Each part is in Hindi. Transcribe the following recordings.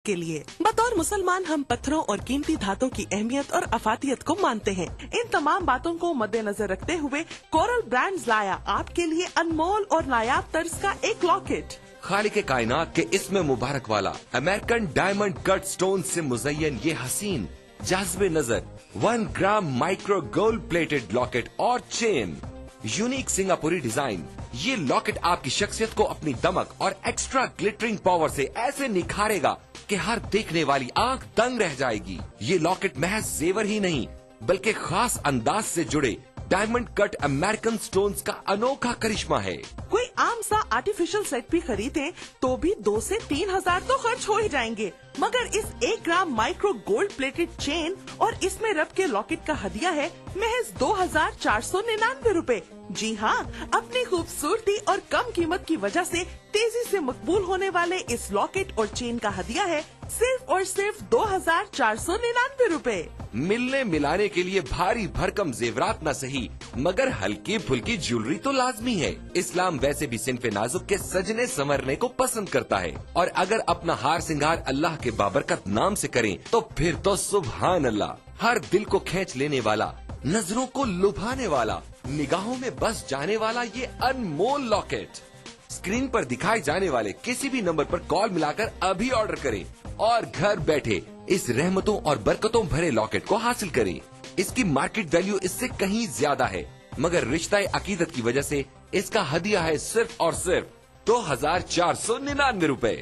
के लिए। बतौर मुसलमान हम पत्थरों और कीमती धातों की अहमियत और अफादियत को मानते हैं। इन तमाम बातों को मद्देनजर रखते हुए कोरल ब्रांड्स लाया आपके लिए अनमोल और नायाब तर्ज का एक लॉकेट। खालिक कायनात के इसमें मुबारक वाला अमेरिकन डायमंड कट स्टोन से मुज़य्यन ये हसीन जाज़बे नजर 1 ग्राम माइक्रो गोल्ड प्लेटेड लॉकेट और चेन, यूनिक सिंगापुरी डिजाइन। ये लॉकेट आपकी शख्सियत को अपनी दमक और एक्स्ट्रा ग्लिटरिंग पावर से ऐसे निखारेगा कि हर देखने वाली आंख दंग रह जाएगी। ये लॉकेट महज जेवर ही नहीं बल्कि खास अंदाज से जुड़े डायमंड कट अमेरिकन स्टोन्स का अनोखा करिश्मा है। कोई आम सा आर्टिफिशियल सेट भी खरीदें तो भी 2 से 3 हजार तो खर्च हो ही जाएंगे, मगर इस 1 ग्राम माइक्रो गोल्ड प्लेटेड चेन और इसमें रब के लॉकेट का हदिया है महज 2499 रूपए। जी हाँ, अपनी खूबसूरती और कम कीमत की वजह से तेजी से मकबूल होने वाले इस लॉकेट और चेन का हदिया है सिर्फ और सिर्फ 2499 रूपए। मिलने मिलाने के लिए भारी भरकम जेवरात न सही मगर हल्की फुल्की ज्वेलरी तो लाजमी है। इस्लाम वैसे भी सिनफे नाजुक के सजने संवरने को पसंद करता है और अगर अपना हार सिंगार अल्लाह के बाबरकत नाम से करें तो फिर तो सुभान अल्लाह। हर दिल को खींच लेने वाला, नजरों को लुभाने वाला, निगाहों में बस जाने वाला ये अनमोल लॉकेट स्क्रीन पर दिखाए जाने वाले किसी भी नंबर पर कॉल मिलाकर अभी ऑर्डर करें और घर बैठे इस रहमतों और बरकतों भरे लॉकेट को हासिल करें। इसकी मार्केट वैल्यू इससे कहीं ज्यादा है मगर रिश्ता अकीदत की वजह से इसका हदिया है सिर्फ और सिर्फ 2499 रूपए।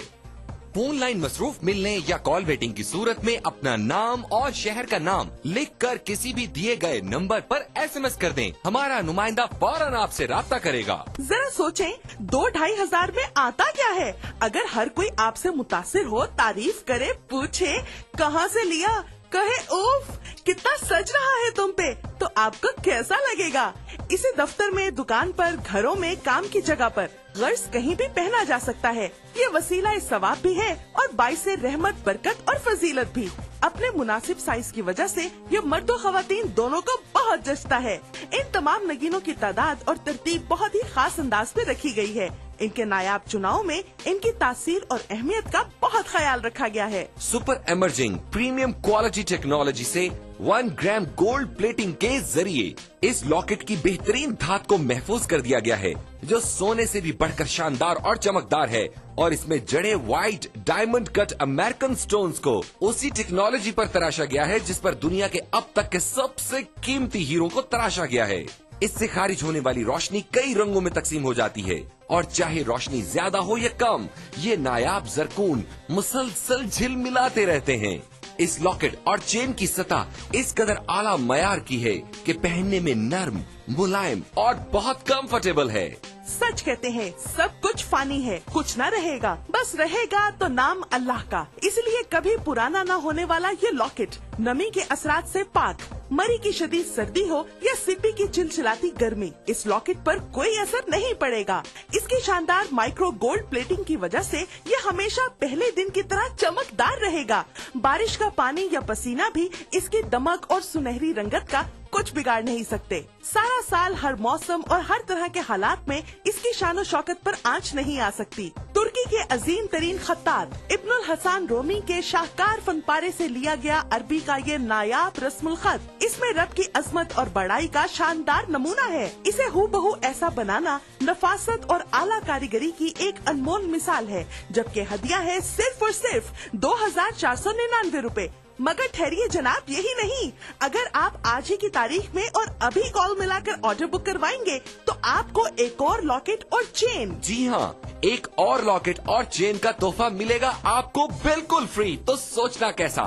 फोन लाइन मसरूफ मिलने या कॉल वेटिंग की सूरत में अपना नाम और शहर का नाम लिखकर किसी भी दिए गए नंबर पर SMS कर दें। हमारा नुमाइंदा फौरन आपसे राब्ता करेगा। जरा सोचें, 2-2.5 हजार में आता क्या है? अगर हर कोई आपसे मुतासिर हो, तारीफ करे, पूछे कहाँ से लिया, कहे उफ कितना सज रहा है तुम पे, तो आपको कैसा लगेगा? इसे दफ्तर में, दुकान पर, घरों में, काम की जगह पर गर्ज कहीं भी पहना जा सकता है। ये वसीला सवाब भी है और बाइसे रहमत, बरकत और फजीलत भी। अपने मुनासिब साइज की वजह से ये मर्दों खवातीन दोनों को बहुत जचता है। इन तमाम नगीनों की तादाद और तरतीब बहुत ही खास अंदाज में रखी गई है। इनके नायाब चुनाव में इनकी तासीर और अहमियत का बहुत ख्याल रखा गया है। Super emerging premium quality technology से 1 ग्राम गोल्ड प्लेटिंग के जरिए इस लॉकेट की बेहतरीन धात को महफूज कर दिया गया है जो सोने से भी बढ़कर शानदार और चमकदार है और इसमें जड़े white diamond cut American stones को उसी टेक्नोलॉजी पर तराशा गया है जिस पर दुनिया के अब तक के सबसे कीमती हीरो को तराशा गया है। इससे खारिज होने वाली रोशनी कई रंगों में तकसीम हो जाती है और चाहे रोशनी ज्यादा हो या कम, ये नायाब जरकून मुसलसल झिलमिलाते रहते हैं। इस लॉकेट और चेन की सतह इस कदर आला मयार की है कि पहनने में नर्म, मुलायम और बहुत कंफर्टेबल है। सच कहते हैं, सब कुछ फानी है, कुछ न रहेगा, बस रहेगा तो नाम अल्लाह का। इसलिए कभी पुराना न होने वाला ये लॉकेट नमी के असरात से पाक, मरी की शदीद सर्दी हो या सिपी की चिलचिलाती गर्मी, इस लॉकेट पर कोई असर नहीं पड़ेगा। इसकी शानदार माइक्रो गोल्ड प्लेटिंग की वजह से ये हमेशा पहले दिन की तरह चमकदार रहेगा। बारिश का पानी या पसीना भी इसकी दमक और सुनहरी रंगत का कुछ बिगाड़ नहीं सकते। सारा साल, हर मौसम और हर तरह के हालात में इसकी शानो शौकत पर आंच नहीं आ सकती। तुर्की के अजीम तरीन खत्तात इब्नुल हसन रोमी के शाहकार फनपारे से लिया गया अरबी का ये नायाब रस्मुल खत इसमें रब की अजमत और बड़ाई का शानदार नमूना है। इसे हूबहू ऐसा बनाना नफासत और आला कारीगरी की एक अनमोल मिसाल है, जबकि हदिया है सिर्फ और सिर्फ 2499 रूपए। मगर ठहरिए जनाब, यही नहीं, अगर आप आज ही की तारीख में और अभी कॉल मिलाकर ऑर्डर बुक करवाएंगे तो आपको एक और लॉकेट और चेन, जी हाँ, एक और लॉकेट और चेन का तोहफा मिलेगा आपको बिल्कुल फ्री। तो सोचना कैसा?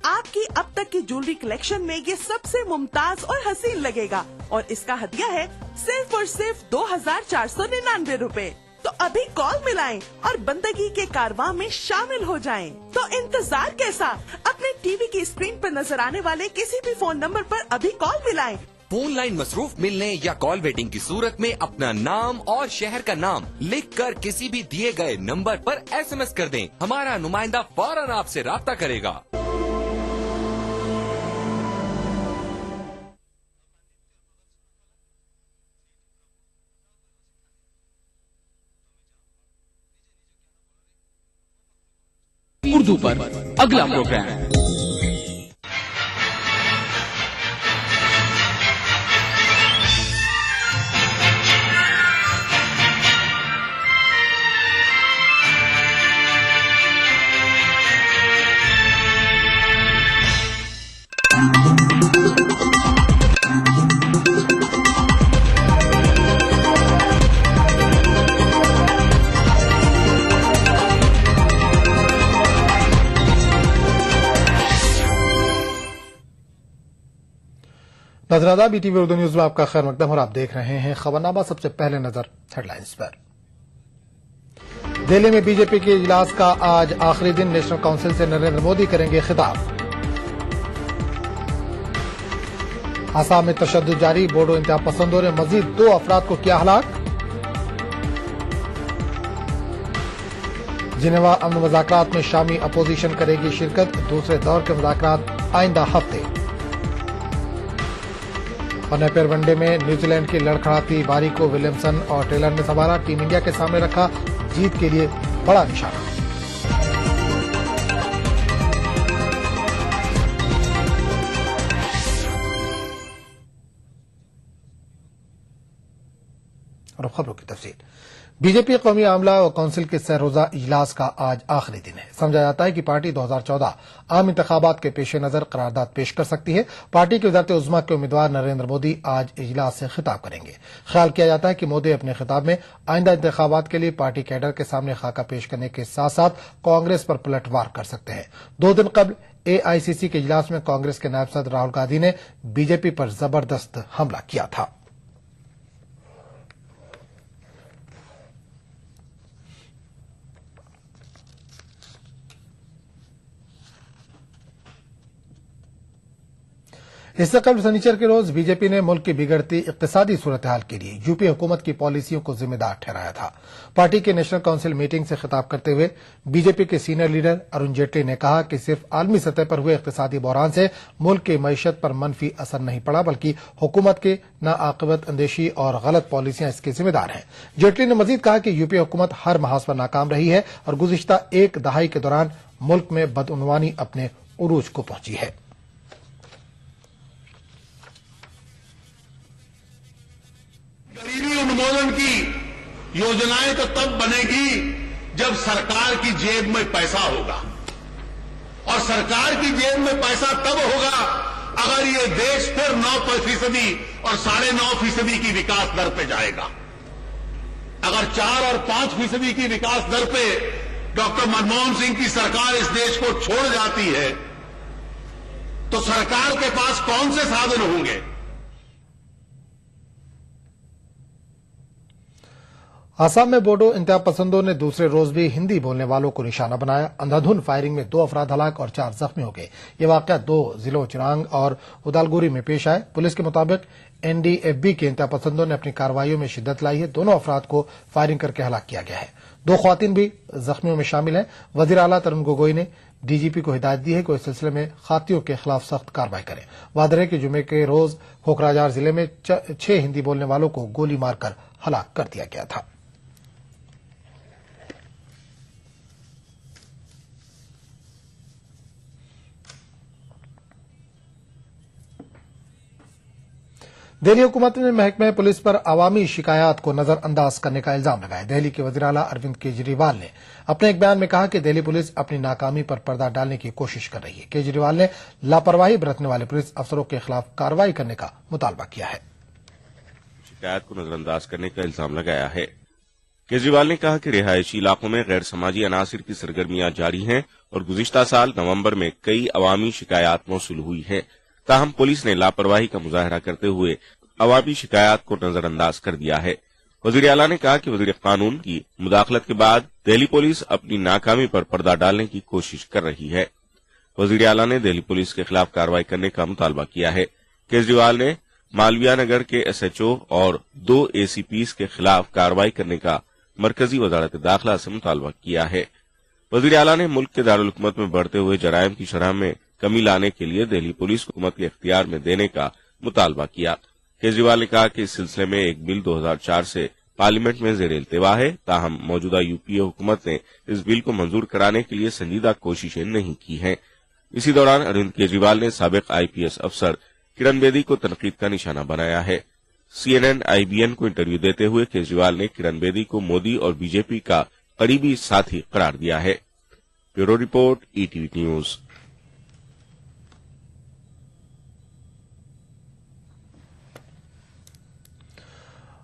आपकी अब तक की ज्वेलरी कलेक्शन में ये सबसे मुमताज और हसीन लगेगा और इसका हदिया है सिर्फ और सिर्फ 2499 रूपए। तो अभी कॉल मिलाएं और बंदगी के कारवां में शामिल हो जाएं। तो इंतजार कैसा? अपने टीवी की स्क्रीन पर नजर आने वाले किसी भी फोन नंबर पर अभी कॉल मिलाएं। फोन लाइन मसरूफ मिलने या कॉल वेटिंग की सूरत में अपना नाम और शहर का नाम लिखकर किसी भी दिए गए नंबर पर SMS कर दें। हमारा नुमाइंदा फौरन आपसे राब्ता करेगा। उर्दू पर अगला प्रोग्राम। नजराना BTV उर्दू न्यूज में आपका खैर मकदम और आप देख रहे हैं खबरनामा। सबसे पहले नजर हेडलाइंस पर। दिल्ली में बीजेपी के इजलास का आज आखिरी दिन। नेशनल काउंसिल से नरेंद्र मोदी करेंगे खिताब। आसाम में तशद्दुद जारी। बोडो इंतहा पसंदों ने मजीद 2 अफराद को किया हलाक। जिनेवा अमन मुज़ाकरात में शामी अपोजिशन करेगी शिरकत। दूसरे दौर के मुज़ाकरात आइंदा हफ्ते। और नेपियर वनडे में न्यूजीलैंड की लड़खड़ाती बारी को विलियमसन और टेलर ने संभाला। टीम इंडिया के सामने रखा जीत के लिए बड़ा निशाना। और अब खबरों की तफसील। बीजेपी कौमी आमला और काउंसिल के सह-रोजा इजलास का आज आखिरी दिन है। समझा जाता है कि पार्टी 2014 आम इंतखाबात के पेश नजर करारदाद पेश कर सकती है। पार्टी की वज़ारत उज़्मा के उम्मीदवार नरेंद्र मोदी आज इजलास से खिताब करेंगे। ख्याल किया जाता है कि मोदी अपने खिताब में आइंदा इंतखाबात के लिए पार्टी कैडर के सामने खाका पेश करने के साथ साथ कांग्रेस पर पलटवार कर सकते हैं। 2 दिन कबल AICC के इजलास में कांग्रेस के नायब सदर राहुल गांधी ने बीजेपी पर जबरदस्त हमला किया था। इससे कबल शनिचर के रोज बीजेपी ने मुल्क की बिगड़ती इक्तिसादी सूरत हाल के लिए यूपी हुकूमत की पॉलिसियों को जिम्मेदार ठहराया था। पार्टी के नेशनल काउंसिल मीटिंग से खिताब करते हुए बीजेपी के सीनियर लीडर अरुण जेटली ने कहा कि सिर्फ आलमी सतह पर हुए इक्तिसादी बहरान से मुल्क की मईशत पर मनफी असर नहीं पड़ा, बल्कि हुकूमत की नाआकिबत अंदेशी और गलत पॉलिसियां इसके जिम्मेदार हैं। जेटली ने मजीद कहा कि यूपी हुकूमत हर महाज पर नाकाम रही है और गुज़िश्ता 1 दहाई के दौरान मुल्क में बदउनवानी अपने उरूज को पहुंची है। गरीबी उन्मूलन की योजनाएं तो तब बनेगी जब सरकार की जेब में पैसा होगा, और सरकार की जेब में पैसा तब होगा अगर ये देश फिर 9% और 9.5% की विकास दर पे जाएगा। अगर 4 और 5% की विकास दर पे डॉक्टर मनमोहन सिंह की सरकार इस देश को छोड़ जाती है तो सरकार के पास कौन से साधन होंगे? आसाम में बोडो इंतहा पसंदों ने दूसरे रोज भी हिंदी बोलने वालों को निशाना बनाया। अंधाधुंध फायरिंग में 2 अफराद हलाक और 4 जख्मी हो गए। ये वाकया 2 जिलों चिरांग और उदालगुरी में पेश आए। पुलिस के मुताबिक NDFB के इंतहा पसंदों ने अपनी कार्रवाइयों में शिद्दत लाई है। दोनों अफराद को फायरिंग करके हलाक किया गया है। 2 ख्वातीन भी जख्मियों में शामिल हैं। वजीर आला तरुण गोगोई ने DGP को हिदायत दी है कि इस सिलसिले में खातियों के खिलाफ सख्त कार्रवाई करें। वादे है कि जुमे के रोज कोकराझार जिले में 6 हिंदी बोलने वालों को गोली मारकर हलाक कर दिया गया था। दिल्ली हुकूमत ने महकमे पुलिस पर अवामी शिकायत को नजरअंदाज करने का इल्जाम लगाया। दिल्ली के वज़ीर आला अरविंद केजरीवाल ने अपने एक बयान में कहा कि दिल्ली पुलिस अपनी नाकामी पर पर्दा डालने की कोशिश कर रही है। केजरीवाल ने लापरवाही बरतने वाले पुलिस अफसरों के खिलाफ कार्रवाई करने का मुतालबा किया है। शिकायत को नजरअंदाज करने का इल्जाम लगाया है। केजरीवाल ने कहा कि रिहायशी इलाकों में गैर समाजी अनासिर की सरगर्मियां जारी हैं और गुज़िश्ता साल नवंबर में कई अवामी शिकायत मौसूल हुई है। ताहम पुलिस ने लापरवाही का मुजाहरा करते हुए अवामी शिकायत को नजरअंदाज कर दिया है। वज़ीर आला ने कहा कि वज़ीर कानून की मुदाखलत के बाद दिल्ली पुलिस अपनी नाकामी पर पर्दा डालने की कोशिश कर रही है। वज़ीर आला ने दिल्ली पुलिस के खिलाफ कार्रवाई करने का मुतालबा किया है। केजरीवाल ने मालविया नगर के SHO और 2 ACPs के खिलाफ कार्रवाई करने का मरकजी वजारत दाखिला से मुतालबा किया है। वज़ीर आला ने मुल्क के दारुल हुकूमत में बढ़ते हुए जराइम की शरह में कमी लाने के लिए दिल्ली पुलिस को हुकूमत के इख्तियार में देने का मुतालबा किया। केजरीवाल ने कहा कि इस सिलसिले में एक बिल 2004 से पार्लियामेंट में ज़ेर इल्तिवा है। ताहम मौजूदा यूपीए हुकूमत ने इस बिल को मंजूर कराने के लिए संजीदा कोशिशें नहीं की हैं। इसी दौरान अरविंद केजरीवाल ने साबिक आईपीएस अफसर किरण बेदी को तनकीद का निशाना बनाया है। CNN IBN को इंटरव्यू देते हुए केजरीवाल ने किरण बेदी को मोदी और बीजेपी का करीबी साथी करार दिया है। Bureau report, ETV news.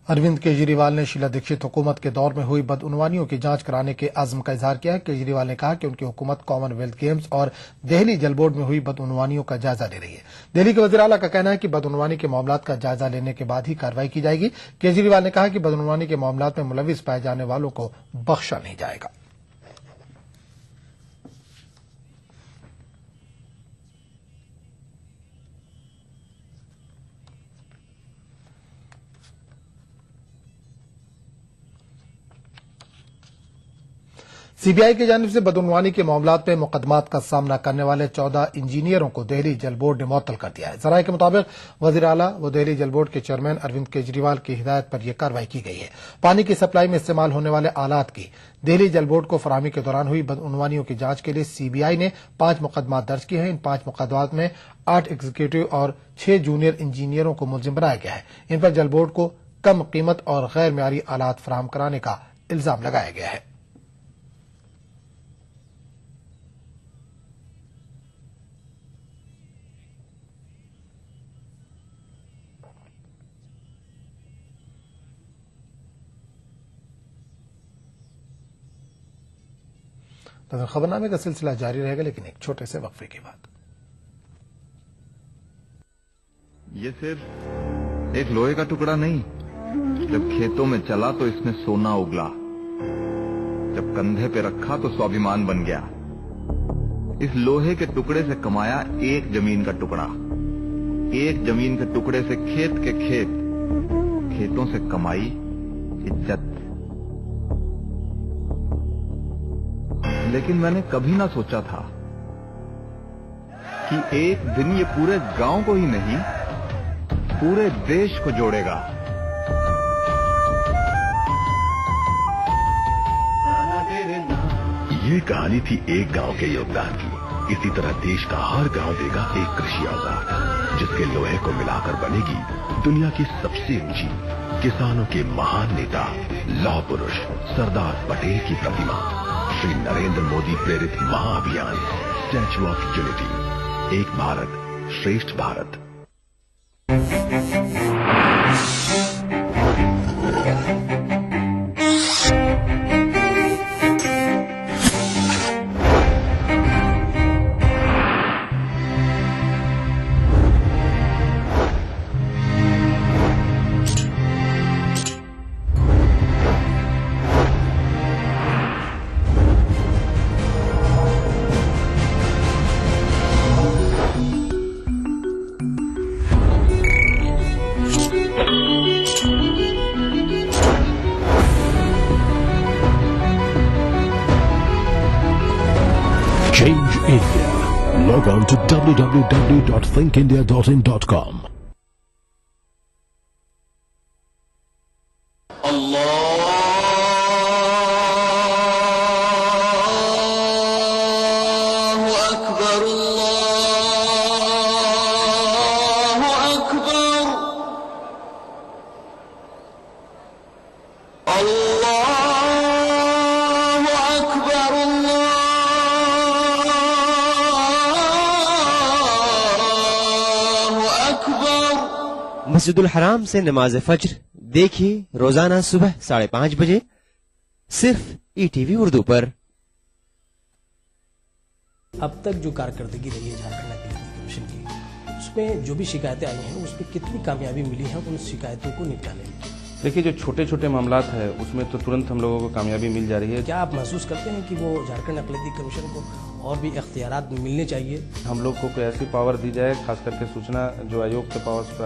Arvind Kejriwal ने शीला दीक्षित हुकूमत के दौर में हुई बदउनवानियों की जांच कराने के अज़्म का इजहार किया है। केजरीवाल ने कहा कि उनकी हुकूमत कॉमनवेल्थ गेम्स और दिल्ली जल बोर्ड में हुई बदउनवानियों का जायजा ले रही है। दिल्ली के वज़ीर आला का कहना है कि बदउनवानी के मामलात का जायजा लेने के बाद ही कार्रवाई की जाएगी। केजरीवाल ने कहा कि बदउनवानी के मामलात में मुलविस पाए जाने वालों को बख्शा नहीं जाएगा। सीबीआई की जानिब से बदउनवानी के मामलात में मुकदमात का सामना करने वाले 14 इंजीनियरों को दिल्ली जल बोर्ड ने मुअत्तल कर दिया है। जराये के मुताबिक वज़ीर आला व दिल्ली जल बोर्ड के चेयरमैन अरविंद केजरीवाल की हिदायत पर यह कार्रवाई की गई है। पानी की सप्लाई में इस्तेमाल होने वाले आलात की दिल्ली जल बोर्ड को फराहमी के दौरान हुई बदउनवानियों की जांच के लिए सीबीआई ने 5 मुकदमात दर्ज किए हैं। इन 5 मुकदमात में 8 एग्जीक्यूटिव और 6 जूनियर इंजीनियरों को मुलजिम बनाया गया है। इन पर जल बोर्ड को कम कीमत और गैर मेयारी आलात फराहम कराने का इल्जाम लगाया गया है। खबरनामे का सिलसिला जारी रहेगा, लेकिन एक छोटे से वक्फे के बाद। ये सिर्फ एक लोहे का टुकड़ा नहीं, जब खेतों में चला तो इसने सोना उगला, जब कंधे पे रखा तो स्वाभिमान बन गया। इस लोहे के टुकड़े से कमाया एक जमीन का टुकड़ा, एक जमीन के टुकड़े से खेत के खेत, खेतों से कमाई इज्जत। लेकिन मैंने कभी ना सोचा था कि एक दिन ये पूरे गांव को ही नहीं, पूरे देश को जोड़ेगा। ये कहानी थी एक गांव के योगदान की। इसी तरह देश का हर गांव देगा एक कृषि औजार, जिसके लोहे को मिलाकर बनेगी दुनिया की सबसे ऊंची, किसानों के महान नेता, लौह पुरुष सरदार पटेल की प्रतिमा। श्री नरेंद्र मोदी प्रेरित महाअभियान स्टैच्यू ऑफ यूनिटी, एक भारत श्रेष्ठ Bharat. Change India. Log on to www.thinkindia.in.com. मस्जिदुल हराम से नमाज फज्र देखिए रोजाना सुबह 5:30 बजे सिर्फ ETV उर्दू पर। अब तक जो कारकर्दगी रही है झारखंड एथलेटिक कमीशन की, उसमें जो भी शिकायतें आई हैं उसमें कितनी कामयाबी मिली है उन शिकायतों को निपटाने में? देखिए, जो छोटे छोटे मामलात है उसमें तो तुरंत हम लोगों को कामयाबी मिल जा रही है। क्या आप महसूस करते हैं कि वो झारखंड एथलेटिक कमीशन को और भी इख्तियारात मिलने चाहिए? हम लोग को कोई ऐसी पावर दी जाए, खास करके सूचना जो आयोग के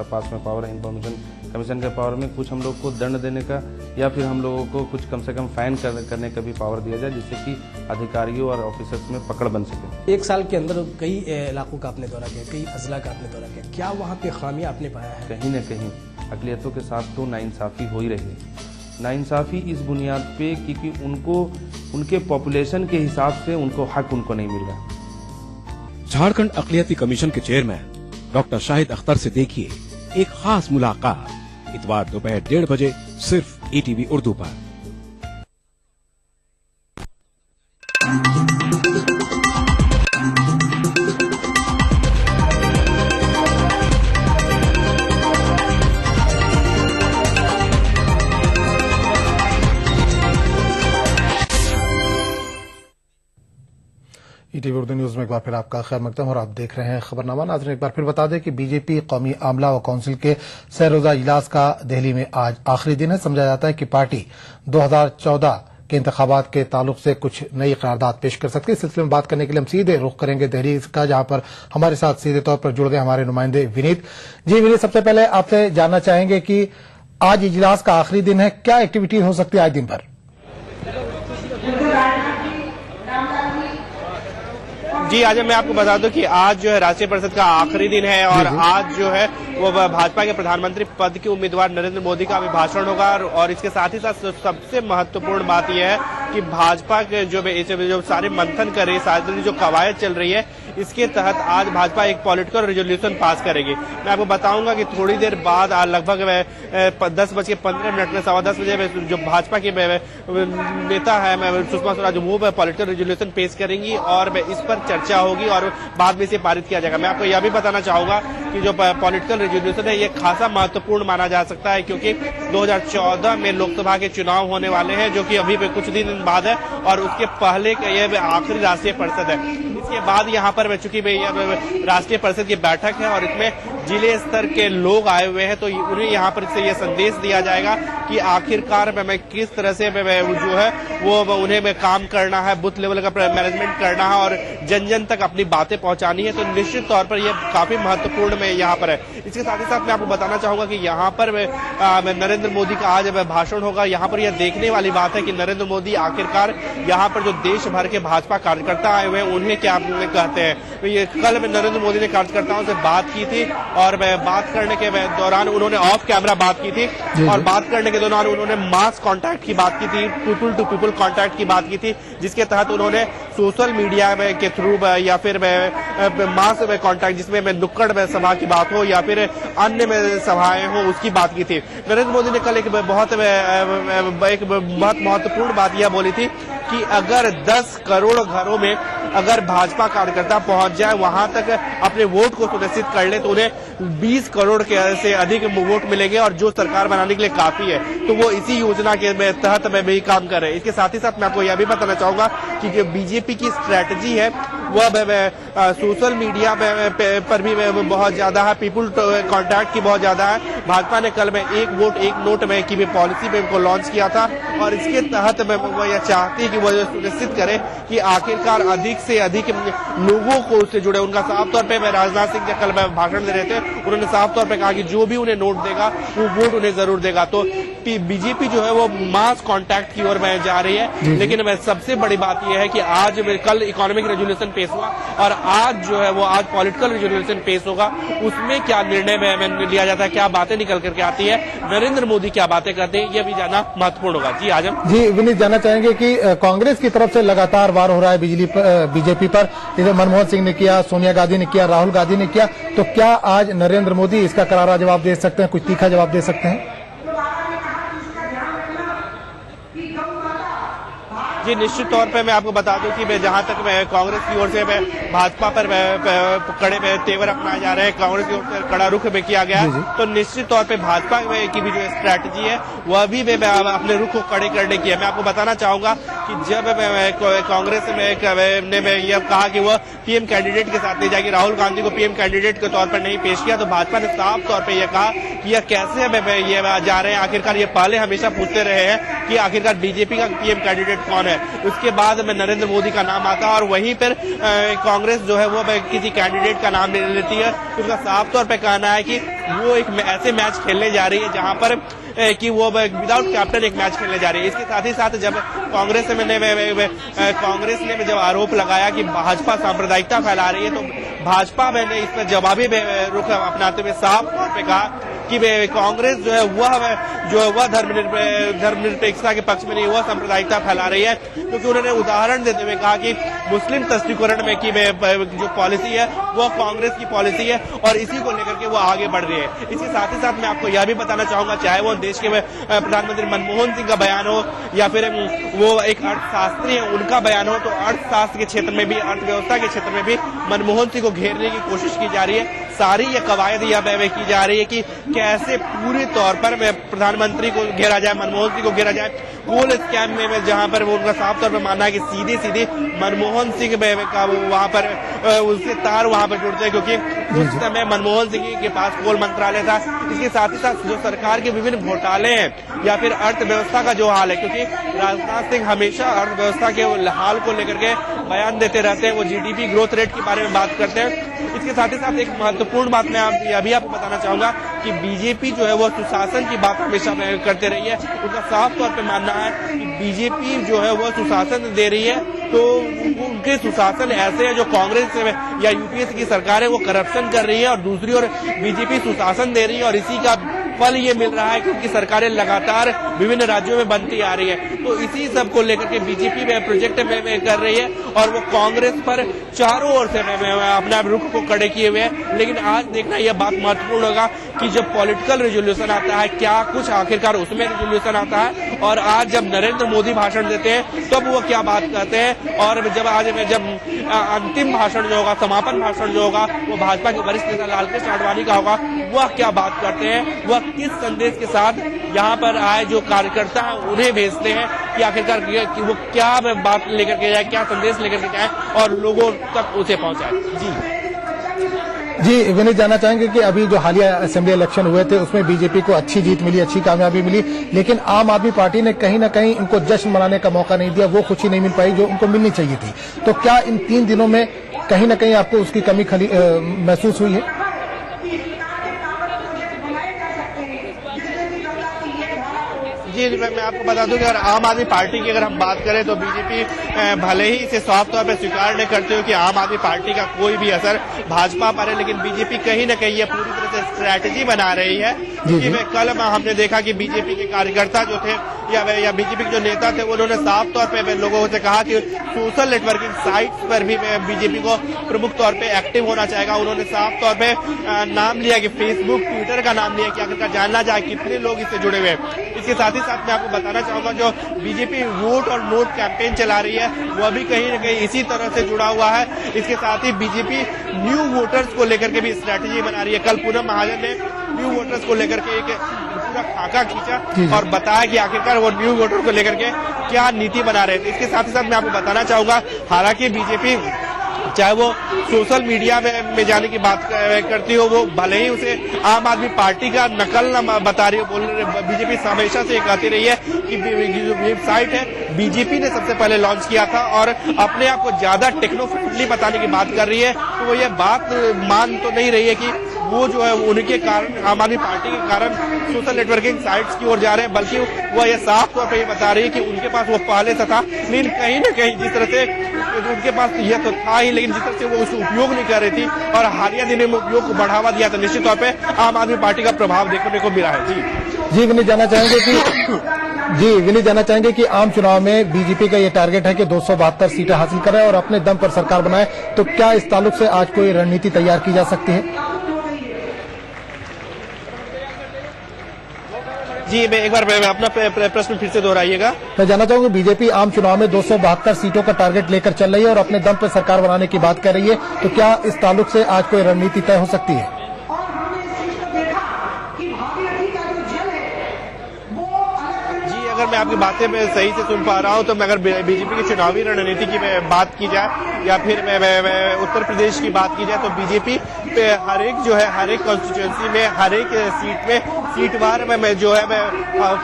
पास में पावर है, इंफॉर्मेशन कमीशन के पावर में कुछ हम लोग को दंड देने का या फिर हम लोगों को कुछ कम से कम फाइन करने का भी पावर दिया जाए, जिससे कि अधिकारियों और ऑफिसर्स में पकड़ बन सके। एक साल के अंदर कई इलाकों का आपने दौरा किया, कई अजला का आपने दौरा किया, क्या वहाँ पे खामियां आपने पाया है? कहीं न कहीं अक़लियतों के साथ तो नाइंसाफ़ी हो ही रही है। नाइंसाफी इस बुनियाद पे क्योंकि उनको उनके पॉपुलेशन के हिसाब से उनको हक उनको नहीं मिल रहा। झारखंड अक़लियती कमीशन के चेयरमैन डॉक्टर शाहिद अख्तर से देखिए एक खास मुलाकात इतवार दोपहर 1:30 बजे सिर्फ ETV उर्दू पर। ETV उर्दू न्यूज में एक बार फिर आपका खैर मकदम और आप देख रहे हैं खबरनामा। नाज़रीन, एक बार फिर बता दें कि बीजेपी कौमी आमला व काउंसिल के सह-रोज़ा इजलास का दिल्ली में आज आखिरी दिन है। समझा जाता है कि पार्टी 2014 के इंतखाबात के ताल्लुक से कुछ नई करारदाद पेश कर सकती है। इस सिलसिले में बात करने के लिए हम सीधे रुख करेंगे दिल्ली का, जहां पर हमारे साथ सीधे तौर पर जुड़ गए हमारे नुमाइंदे विनीत जी। विनीत, सबसे पहले आपसे जानना चाहेंगे कि आज इजलास का आखिरी दिन है, क्या एक्टिविटी हो सकती है आज दिन भर? जी आज मैं आपको बता दूं कि आज जो है राष्ट्रीय परिषद का आखिरी दिन है और आज जो है वो भाजपा के प्रधानमंत्री पद के उम्मीदवार नरेंद्र मोदी का अभिभाषण होगा और इसके साथ ही साथ सबसे महत्वपूर्ण बात यह है कि भाजपा के जो सारे मंथन कर रही है, सारी जो कवायद चल रही है, इसके तहत आज भाजपा एक पॉलिटिकल रेजोल्यूशन पास करेगी। मैं आपको बताऊंगा कि थोड़ी देर बाद लगभग 10:15 में 10:10 बजे जो भाजपा के नेता है सुषमा स्वराज, वो पॉलिटिकल रेजोल्यूशन पेश करेंगी और इस पर चर्चा होगी और बाद में इसे पारित किया जाएगा। मैं आपको यह भी बताना चाहूंगा कि जो पॉलिटिकल रेजोल्यूशन है ये खासा महत्वपूर्ण माना जा सकता है, क्योंकि 2014 में लोकसभा के चुनाव होने वाले हैं, जो कि अभी कुछ दिन बाद है और उसके पहले ये आखिरी राष्ट्रीय परिषद है। इसके बाद यहाँ पर चूंकि राष्ट्रीय परिषद की बैठक है और इसमें जिले स्तर के लोग आए हुए हैं, तो उन्हें यहाँ पर से ये संदेश दिया जाएगा कि आखिरकार में किस तरह से जो है वो उन्हें काम करना है, बूथ लेवल का मैनेजमेंट करना है और जन जन तक अपनी बातें पहुंचानी है। तो निश्चित तौर पर यह काफी महत्वपूर्ण में यहाँ पर है। इसके साथ ही साथ मैं आपको बताना चाहूंगा कि यहाँ पर नरेंद्र मोदी का आज भाषण होगा। यहाँ पर यह देखने वाली बात है कि नरेंद्र मोदी आखिरकार यहाँ पर जो देश भर के भाजपा कार्यकर्ता आए हुए हैं उन्हें क्या कहते हैं। ये कल नरेंद्र मोदी ने कार्यकर्ताओं से बात की थी और बात करने के दौरान उन्होंने ऑफ कैमरा बात की थी और बात करने के दौरान उन्होंने मास कांटेक्ट की बात की थी, पीपल टू पीपल कांटेक्ट की बात की थी, जिसके तहत उन्होंने सोशल मीडिया के थ्रू या फिर मास कांटेक्ट जिसमें नुक्कड़ सभा की बात हो या फिर अन्य सभाएं हो उसकी बात की थी। नरेंद्र मोदी ने कल एक बहुत महत्वपूर्ण बात यह बोली थी कि अगर 10 करोड़ घरों में अगर भाजपा कार्यकर्ता पहुंच जाए, वहां तक अपने वोट को सुनिश्चित कर ले, तो उन्हें 20 करोड़ के से अधिक वोट मिलेंगे और जो सरकार बनाने के लिए काफी है। तो वो इसी योजना के तहत में भी काम कर रहे हैं। इसके साथ ही साथ मैं आपको यह भी बताना चाहूंगा कि जो बीजेपी की स्ट्रैटेजी है वह सोशल मीडिया पर भी बहुत ज्यादा है, पीपुल कॉन्टैक्ट की बहुत ज्यादा है। भाजपा ने कल में एक वोट एक नोट में की भी पॉलिसी में को लॉन्च किया था और इसके तहत वो यह चाहती है कि वो सुनिश्चित करे कि आखिरकार अधिक से अधिक लोगों को उससे जुड़े। उनका साफ तौर पे राजनाथ सिंह जब कल भाषण दे रहे थे, उन्होंने साफ तौर पे कहा कि जो भी उन्हें नोट देगा वो वोट उन्हें जरूर देगा। तो बीजेपी जो है वो मास कांटेक्ट की ओर में जा रही है। लेकिन सबसे बड़ी बात यह है कि आज कल इकोनॉमिक रेजोल्यूशन पेश हुआ और आज जो है वो आज पॉलिटिकल रेजोल्यूशन पेश होगा। उसमें क्या निर्णय लिया जाता है, क्या बातें निकल करके आती है, नरेंद्र मोदी क्या बातें करते हैं, यह भी जानना महत्वपूर्ण होगा। जी आजम जी विनीत, जानना चाहेंगे कि कांग्रेस की तरफ से लगातार वार हो रहा है बीजेपी पर। इधर मनमोहन सिंह ने किया, सोनिया गांधी ने किया, राहुल गांधी ने किया, तो क्या आज नरेंद्र मोदी इसका करारा जवाब दे सकते हैं, कुछ तीखा जवाब दे सकते हैं? जी निश्चित तौर पे मैं आपको बता दूं कि जहां तक मैं कांग्रेस की ओर से भाजपा पर कड़े तेवर अपनाए जा रहे हैं, कांग्रेस की ओर से कड़ा रुख में किया गया है, तो निश्चित तौर पे भाजपा की भी जो स्ट्रैटेजी है वह भी अपने रुख को कड़े करने की है। मैं आपको बताना चाहूंगा कि जब कांग्रेस ने यह कहा कि वह पीएम कैंडिडेट के साथ नहीं जाएगी, राहुल गांधी को पीएम कैंडिडेट के तौर पर नहीं पेश किया, तो भाजपा ने साफ तौर पर यह कहा कि यह कैसे ये जा रहे हैं। आखिरकार ये पहले हमेशा पूछते रहे हैं कि आखिरकार बीजेपी का पीएम कैंडिडेट कौन है। उसके बाद में नरेंद्र मोदी का नाम आता है और वहीं पर कांग्रेस जो है वो किसी कैंडिडेट का नाम ले लेती है। उसका साफ तौर पे कहना है कि वो एक ऐसे मैच खेलने जा रही है जहां पर कि वो विदाउट कैप्टन एक मैच खेलने जा रही है। इसके साथ ही साथ जब कांग्रेस ने जब आरोप लगाया कि भाजपा सांप्रदायिकता फैला रही है, तो भाजपा ने इस पर जवाबी रुख अपनाते हुए साफ तौर पे कहा कि कांग्रेस जो है वह धर्मनिरपेक्षता के पक्ष में नहीं, वह सांप्रदायिकता फैला रही है, क्योंकि उन्होंने उदाहरण देते हुए कहा कि मुस्लिम तस्दीकरण में की जो पॉलिसी है वह कांग्रेस की पॉलिसी है और इसी को लेकर के वो आगे बढ़ रही है। इसके साथ ही साथ मैं आपको यह भी बताना चाहूंगा, चाहे वो देश के प्रधानमंत्री मनमोहन सिंह का बयान हो या फिर वो एक अर्थशास्त्री है उनका बयान हो, तो अर्थशास्त्र के क्षेत्र में भी, अर्थव्यवस्था के क्षेत्र में भी मनमोहन सिंह को घेरने की कोशिश की जा रही है। सारी ये कवायद यह की जा रही है कि कैसे पूरे तौर पर प्रधानमंत्री को घेरा जाए, मनमोहन सिंह को घेरा जाए। कोल स्कैम में जहां पर वो उनका साफ तौर पर मानना है कि सीधी मनमोहन सिंह का वहां पर उसके तार वहां पर जुड़ते हैं, क्योंकि उस समय मनमोहन सिंह के पास कोल मंत्रालय था। इसके साथ ही साथ जो सरकार के विभिन्न घोटाले हैं या फिर अर्थव्यवस्था का जो हाल है, क्योंकि राजनाथ सिंह हमेशा अर्थव्यवस्था के हाल को लेकर के बयान देते रहते हैं, वो जीडीपी ग्रोथ रेट के बारे में बात करते हैं। इसके साथ ही साथ एक महत्वपूर्ण बात मैं अभी आपको बताना चाहूंगा कि बीजेपी जो है वो सुशासन की बात हमेशा करते रही है। उनका साफ तौर पे मानना है कि बीजेपी जो है वो सुशासन दे रही है, तो उनके सुशासन ऐसे है जो कांग्रेस या यूपीए की सरकार है वो करप्शन कर रही है और दूसरी ओर बीजेपी सुशासन दे रही है, और इसी का फल ये मिल रहा है क्योंकि सरकारें लगातार विभिन्न राज्यों में बनती आ रही है। तो इसी सब को लेकर के बीजेपी में प्रोजेक्ट में कर रही है और वो कांग्रेस पर चारों ओर से अपना रुख को कड़े किए हुए हैं। लेकिन आज देखना यह बात महत्वपूर्ण होगा कि जब पॉलिटिकल रेजोल्यूशन आता है, क्या कुछ आखिरकार उसमें रेजोल्यूशन आता है, और आज जब नरेंद्र मोदी भाषण देते हैं तब वो क्या बात करते हैं, और जब अंतिम भाषण जो होगा, समापन भाषण जो होगा, वो भाजपा के वरिष्ठ नेता लालकृष्ण आडवाणी का होगा, वह क्या बात करते हैं, वह किस संदेश के साथ यहाँ पर आए जो कार्यकर्ता है उन्हें भेजते हैं कि आखिरकार कि वो क्या बात लेकर के जाए, क्या संदेश लेकर के जाए और लोगों तक उसे पहुंचाए। जी विनीत, जानना चाहेंगे कि अभी जो हालिया असेंबली इलेक्शन हुए थे उसमें बीजेपी को अच्छी जीत मिली, अच्छी कामयाबी मिली, लेकिन आम आदमी पार्टी ने कहीं न कहीं इनको जश्न मनाने का मौका नहीं दिया, वो खुशी नहीं मिल पाई जो उनको मिलनी चाहिए थी। तो क्या इन 3 दिनों में कहीं न कहीं आपको उसकी कमी महसूस हुई है? जी, मैं आपको बता दूं कि अगर आम आदमी पार्टी की अगर हम बात करें तो बीजेपी भले ही इसे साफ तौर पर स्वीकार नहीं करते हो कि आम आदमी पार्टी का कोई भी असर भाजपा पर है, लेकिन बीजेपी कहीं न कहीं ये पूरी तरह से स्ट्रैटेजी बना रही है। क्योंकि कल हमने देखा कि बीजेपी के कार्यकर्ता जो थे या बीजेपी के जो नेता थे उन्होंने साफ तौर पर लोगों से कहा कि सोशल नेटवर्किंग साइट्स पर भी बीजेपी को प्रमुख तौर पर एक्टिव होना चाहिए। उन्होंने साफ तौर पर नाम लिया कि फेसबुक, ट्विटर का नाम लिया कि आखिरकार जानना जाए कितने लोग इससे जुड़े हुए हैं। इसके साथ ही साथ मैं आपको बताना चाहूंगा जो बीजेपी वोट और नोट कैंपेन चला रही है वह भी कहीं न कहीं इसी तरह से जुड़ा हुआ है। इसके साथ ही बीजेपी न्यू वोटर्स को लेकर के भी स्ट्रैटेजी बना रही है। कल पूनम महाजन ने न्यू वोटर्स को लेकर के एक पूरा खाका खींचा और बताया कि आखिरकार वो न्यू वोटर को लेकर के क्या नीति बना रहे थे। इसके साथ ही साथ मैं आपको बताना चाहूंगा, हालांकि बीजेपी चाहे वो सोशल मीडिया में जाने की बात करती हो, वो भले ही उसे आम आदमी पार्टी का नकल न बता रही हो, बोल रहे बीजेपी हमेशा से कहती रही है कि जो वेबसाइट है बीजेपी ने सबसे पहले लॉन्च किया था और अपने आप को ज्यादा टेक्नो फ्रेंडली बताने की बात कर रही है। तो वो ये बात मान तो नहीं रही है कि वो जो है उनके कारण, आम आदमी पार्टी के कारण सोशल नेटवर्किंग साइट्स की ओर जा रहे हैं, बल्कि वो ये साफ तौर पर ये बता रही है कि उनके पास वो पहले से था, लेकिन कहीं न कहीं जिस तरह से उनके पास यह तो था ही, लेकिन जिस तरह से वो उसका उपयोग नहीं कर रही थी और हालिया दिनों में उपयोग को बढ़ावा दिया, तो निश्चित तौर पे आम आदमी पार्टी का प्रभाव देखने को मिला है। जी विनीत, जानना चाहेंगे कि आम चुनाव में बीजेपी का ये टारगेट है कि 272 सीटें हासिल करें और अपने दम पर सरकार बनाए, तो क्या इस ताल्लुक से आज कोई रणनीति तैयार की जा सकती है? जी, मैं एक बार अपना प्रश्न फिर से दोहराइएगा। मैं जानना चाहूंगा, बीजेपी आम चुनाव में 272 सीटों का टारगेट लेकर चल रही है और अपने दम पर सरकार बनाने की बात कर रही है, तो क्या इस ताल्लुक से आज कोई रणनीति तय हो सकती है? अगर मैं आपकी बातें मैं सही से सुन पा रहा हूं तो मैं अगर बीजेपी की चुनावी रणनीति की बात की जाए या फिर मैं उत्तर प्रदेश की बात की जाए तो बीजेपी पे हर एक कॉन्स्टिट्यूएंसी में हर एक सीट में सीटवार में जो है मैं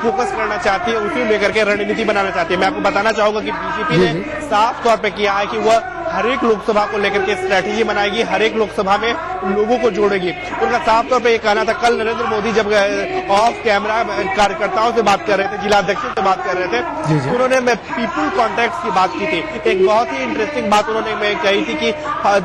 फोकस करना चाहती है, उसी लेकर के रणनीति बनाना चाहती है। मैं आपको बताना चाहूंगा कि बीजेपी ने साफ तौर पर किया है कि वह हर एक लोकसभा को लेकर के स्ट्रैटेजी बनाएगी, हर एक लोकसभा में लोगों को जोड़ेगी। उनका साफ तौर पे ये कहना था, कल नरेंद्र मोदी जब ऑफ कैमरा कार्यकर्ताओं से बात कर रहे थे, जिलाध्यक्षों से बात कर रहे थे, उन्होंने पीपुल कॉन्टैक्ट की बात की थी। एक बहुत ही इंटरेस्टिंग बात उन्होंने कही थी कि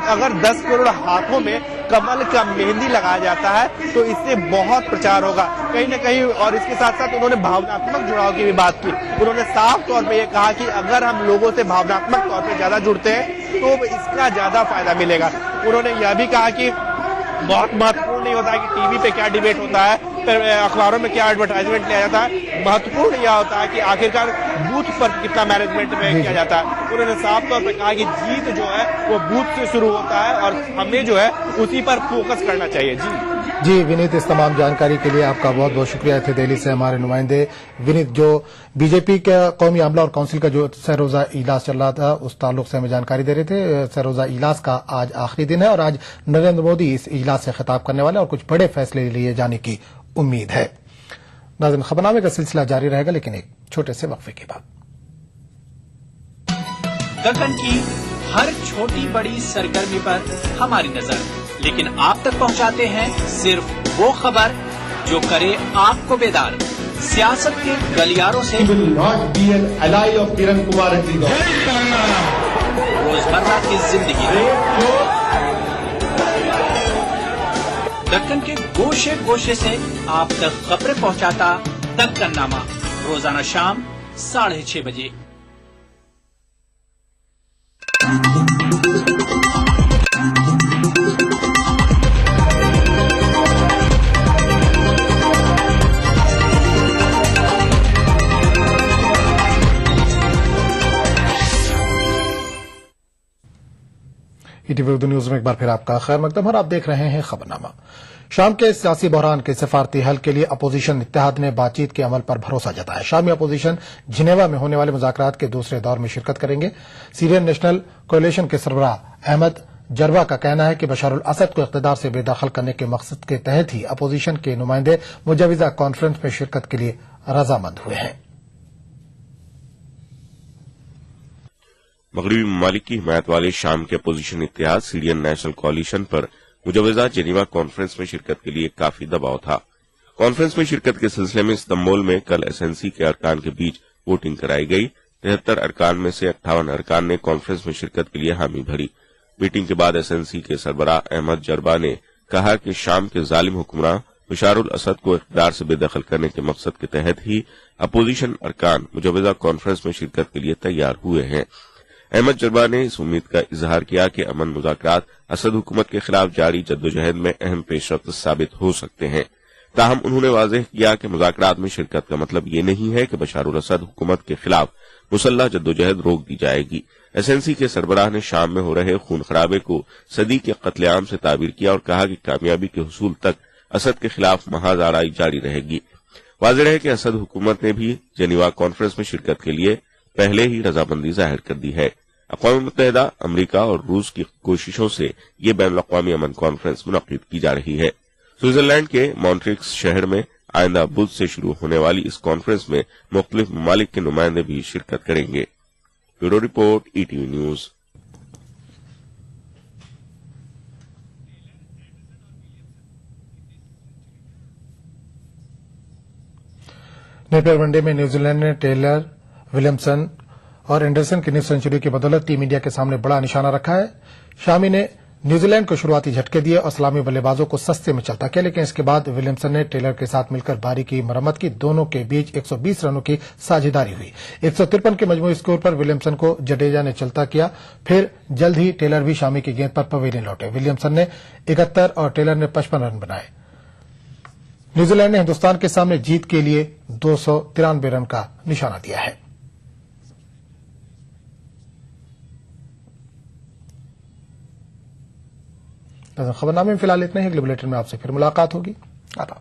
अगर 10 करोड़ हाथों में कमल का मेहंदी लगाया जाता है तो इससे बहुत प्रचार होगा कहीं न कहीं। और इसके साथ साथ उन्होंने भावनात्मक जुड़ाव की भी बात की। उन्होंने साफ तौर पे ये कहा कि अगर हम लोगों से भावनात्मक तौर पे ज्यादा जुड़ते हैं तो इसका ज्यादा फायदा मिलेगा। उन्होंने यह भी कहा कि बहुत महत्वपूर्ण नहीं होता है कि टीवी पे क्या डिबेट होता है, फिर अखबारों में क्या एडवर्टाइजमेंट लिया जाता है, महत्वपूर्ण यह होता है कि आखिरकार बूथ पर कितना मैनेजमेंट में किया जाता है। उन्होंने साफ तौर पर कहा कि जीत जो है वो बूथ से शुरू होता है और हमें जो है उसी पर फोकस करना चाहिए। जी विनीत, इस तमाम जानकारी के लिए आपका बहुत बहुत शुक्रिया। थे दिल्ली से हमारे नुमाइंदे विनीत, जो बीजेपी का कौमी आमला और काउंसिल का जो सरोजा इजलास चल रहा था उस ताल्लुक से हमें जानकारी दे रहे थे। सरोजा इजलास का आज आखिरी दिन है और आज नरेंद्र मोदी इस इजलास से खिताब करने वाले और कुछ बड़े फैसले लिए जाने की उम्मीद है। नाज़रीन, खबरनामे का सिलसिला जारी रहेगा लेकिन एक छोटे से वक्फे के बाद। दक्कन की हर छोटी बड़ी सरगर्मी पर हमारी नजर, लेकिन आप तक पहुंचाते हैं सिर्फ वो खबर जो करे आपको बेदार। सियासत के गलियारों से रोजमर्रा की जिंदगी, दक्कन के गोशे गोशे से आप तक खबरें पहुंचाता दक्कननामा, रोजाना शाम 6:30 बजे। ईटीवी उर्दू न्यूज में एक बार फिर आपका खैर मकदम और आप देख रहे हैं खबरनामा। शाम के सियासी बहरान के सिफारती हल के लिए अपोजिशन इत्तेहाद ने बातचीत के अमल पर भरोसा जताया। शामी अपोजिशन जिनेवा में होने वाले मुज़ाकरात के दूसरे दौर में शिरकत करेंगे। सीरियन नेशनल कोalition के सरबराह अहमद जरबा का कहना है कि बशारुल असद को इख्तिदार से बेदखल करने के मकसद के तहत ही अपोजिशन के नुमाइंदे मुजवजा कॉन्फ्रेंस में शिरकत के लिए रजामंद हुए हैं। मगरबी ममालिक की हिमायत वाले शाम के अपोजिशन इत्तेहाद सीरियन नेशनल कोalition पर मुजवजा जेनीवा कॉन्फ्रेंस में शिरकत के लिए काफी दबाव था। कॉन्फ्रेंस में शिरकत के सिलसिले में इस्तांबुल में कल एसएनसी के अरकान के बीच वोटिंग कराई गई। 73 अरकान में से 58 अरकान ने कॉन्फ्रेंस में शिरकत के लिए हामी भरी। मीटिंग के बाद एसएनसी के सरबराह अहमद जरबा ने कहा कि शाम के जालिम हुक्मरान बशारुल असद को इख्तिदार से बेदखल करने के मकसद के तहत ही अपोजिशन अरकान मुजवजा कॉन्फ्रेंस में शिरकत के लिए तैयार हुए हैं। अहमद जरबा ने इस उम्मीद का इजहार किया कि अमन मुज़ाकरात असद हुकूमत के खिलाफ जारी जद्दोजहद में अहम पेशरफ्त साबित हो सकते हैं। ताहम उन्होंने वाज़ेह किया कि मुज़ाकरात में शिरकत का मतलब ये नहीं है कि बशारुल असद हुकूमत के खिलाफ मुसल्लह जद्दोजहद रोक दी जाएगी। एसएनसी के सरबराह ने शाम में हो रहे खून खराबे को सदी के कत्लेआम से ताबीर किया और कहा कि कामयाबी के हुसूल तक असद के खिलाफ महाज आड़ाई जारी रहेगी। वाज़ेह है कि असद हुकूमत ने भी जेनीवा कॉन्फ्रेंस में शिरकत के लिए पहले ही रजामंदी जाहिर कर दी है। अक़वाम मुत्तहिदा, अमरीका और रूस की कोशिशों से ये बैनुल अक़वामी अमन कॉन्फ्रेंस मुनक़िद की जा रही है। स्विट्जरलैंड के मॉन्ट्रिक्स शहर में आइंदा बुध से शुरू होने वाली इस कॉन्फ्रेंस में मुख्तलिफ ममालिक के नुमाइंदे भी शिरकत करेंगे। Bureau report, ETV news. Napier one day में न्यूजीलैंड ने टेलर, विलियमसन और एंडरसन की 9 सेंचुरी की बदौलत टीम इंडिया के सामने बड़ा निशाना रखा है। शामी ने न्यूजीलैंड को शुरुआती झटके दिए और सलामी बल्लेबाजों को सस्ते में चलता किया, लेकिन इसके बाद विलियमसन ने टेलर के साथ मिलकर बारी की मरम्मत की। दोनों के बीच 120 रनों की साझेदारी हुई। 153 के मजमूई स्कोर पर विलियमसन को जडेजा ने चलता किया। फिर जल्द ही टेलर भी शामी की गेंद पर पवेलियन लौटे। विलियमसन ने 71 और टेलर ने 55 रन बनाए। न्यूजीलैंड ने हिंदुस्तान के सामने जीत के लिए 293 रन का निशाना दिया है। खबरनामे में फिलहाल इतना ही। अगले बुलेटिन में आपसे फिर मुलाकात होगी। आदाब।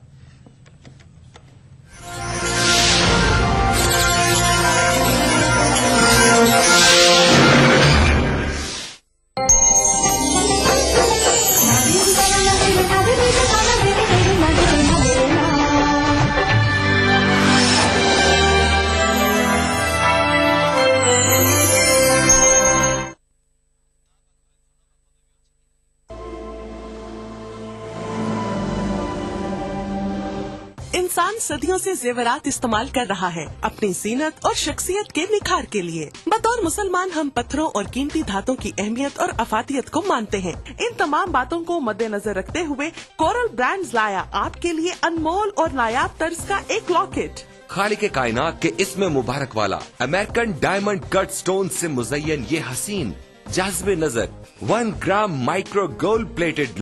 इंसान सदियों से जेवरात इस्तेमाल कर रहा है अपनी जीनत और शख्सियत के निखार के लिए। बतौर मुसलमान हम पत्थरों और कीमती धातों की अहमियत और अफादियत को मानते हैं। इन तमाम बातों को मद्देनजर रखते हुए कोरल ब्रांड्स लाया आपके लिए अनमोल और नायाब तर्ज का एक लॉकेट। खालिक कायनात के इसमें मुबारक वाला अमेरिकन डायमंड कट स्टोन से मुज़य्यन ये हसीन जाज़्बे नजर 1 ग्राम माइक्रो गोल्ड प्लेटेड